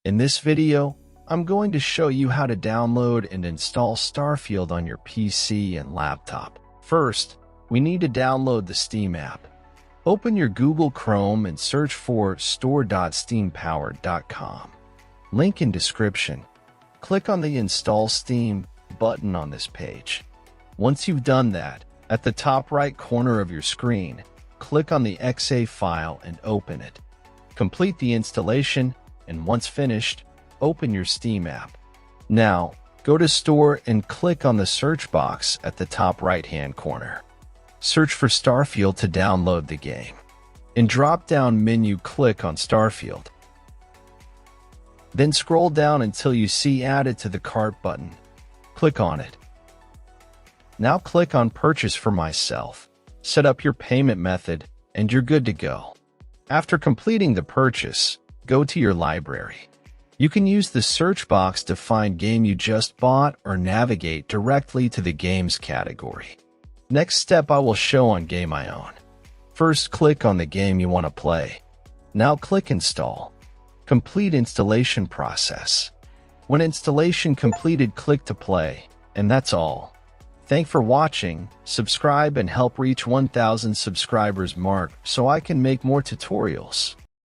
In this video, I'm going to show you how to download and install Starfield on your PC and laptop. First, we need to download the Steam app. Open your Google Chrome and search for store.steampowered.com. Link in description. Click on the Install Steam button on this page. Once you've done that, at the top right corner of your screen, click on the .exe file and open it. Complete the installation, and once finished, open your Steam app. Now, go to Store and click on the search box at the top right-hand corner. Search for Starfield to download the game. In drop-down menu, click on Starfield. Then scroll down until you see Added to the Cart button. Click on it. Now click on Purchase for myself. Set up your payment method, and you're good to go. After completing the purchase, go to your library. You can use the search box to find game you just bought or navigate directly to the games category. Next step I will show on Game I Own. First, click on the game you want to play. Now click Install. Complete installation process. When installation completed, click to play, and that's all. Thanks for watching. Subscribe and help reach 1,000 subscribers mark so I can make more tutorials.